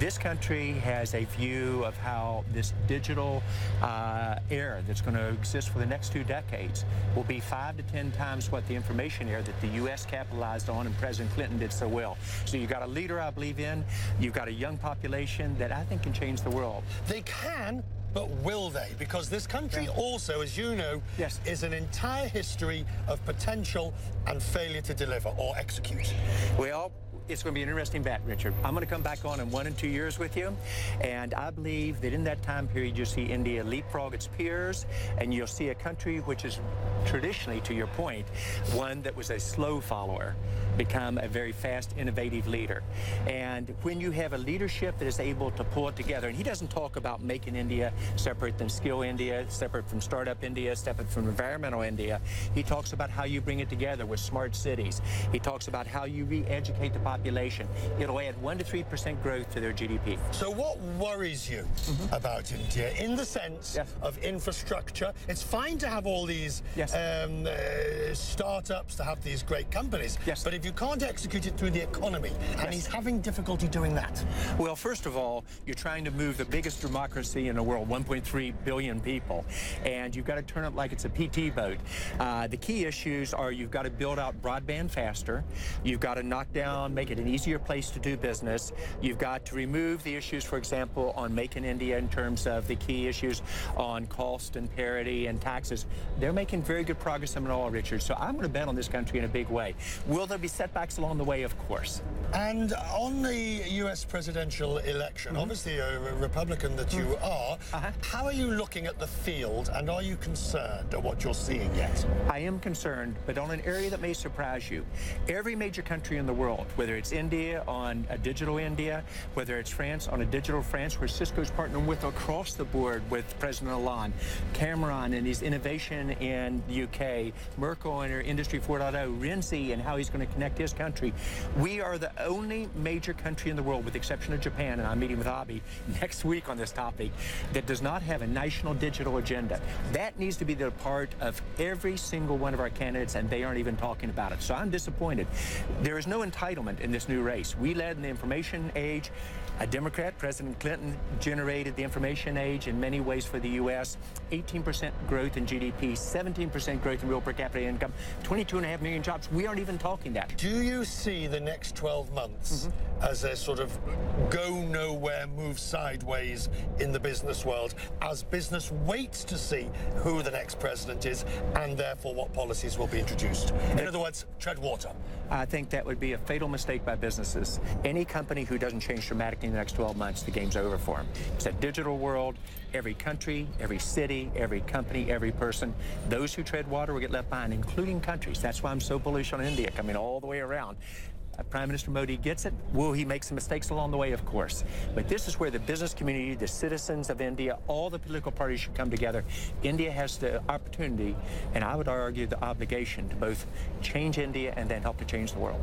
This country has a view of how this digital era that's going to exist for the next 2 decades will be 5 to 10 times what the information era that the U.S. capitalized on and President Clinton did so well. So you've got a leader I believe in, you've got a young population that I think can change the world. They can, but will they? Because this country also, as you know, is an entire history of potential and failure to deliver or execute. Well, it's going to be an interesting bet, Richard. I'm going to come back on in 1 and 2 years with you, and I believe that in that time period you'll see India leapfrog its peers, and you'll see a country which is traditionally, to your point, one that was a slow follower become a very fast, innovative leader. And when you have a leadership that is able to pull it together, and he doesn't talk about making India separate than skill India, separate from startup India, separate from environmental India. He talks about how you bring it together with smart cities. He talks about how you re-educate the population. It'll add 1 to 3% growth to their GDP. So what worries you about India in the sense of infrastructure? It's fine to have all these startups, to have these great companies, but if you can't execute it through the economy, and he's having difficulty doing that. Well, first of all, you're trying to move the biggest democracy in the world, 1.3 billion people, and you've got to turn it like it's a PT boat. The key issues are you've got to build out broadband faster, you've got to knock down, make it an easier place to do business, you've got to remove the issues, for example, on Make in India in terms of the key issues on cost and parity and taxes. They're making very good progress in it all, Richard, so I'm going to bet on this country in a big way. Will there be setbacks along the way? Of course. And on the U.S. presidential election, obviously a Republican that you are, how are you looking at the field, and are you concerned at what you're seeing yet? I am concerned, but on an area that may surprise you. Every major country in the world, whether it's India on a digital India, whether it's France on a digital France, where Cisco's partnering with across the board with President Hollande, Cameron and his innovation in the UK, Merkel and her Industry 4.0, Renzi and how he's going to connect his country. We are the only major country in the world, with the exception of Japan, and I'm meeting with Abe next week on this topic, that does not have a national digital agenda. That needs to be the part of every single one of our candidates, and they aren't even talking about it. So I'm disappointed. There is no entitlement in this new race. We led in the information age. A Democrat, President Clinton, generated the information age in many ways for the U.S. 18% growth in GDP, 17% growth in real per capita income, 22.5 million jobs. We aren't even talking that. Do you see the next 12 months as a sort of go nowhere, move sideways in the business world, as business waits to see who the next president is and therefore what policies will be introduced? In other words, tread water. I think that would be a fatal mistake by businesses. Any company who doesn't change dramatically in the next 12 months, the game's over for them. It's a digital world. Every country, every city, every company, every person, those who tread water will get left behind, including countries. That's why I'm so bullish on India coming all the way around. Prime Minister Modi gets it. Will he make some mistakes along the way? Of course. But this is where the business community, the citizens of India, all the political parties should come together. India has the opportunity, and I would argue the obligation, to both change India and then help to change the world.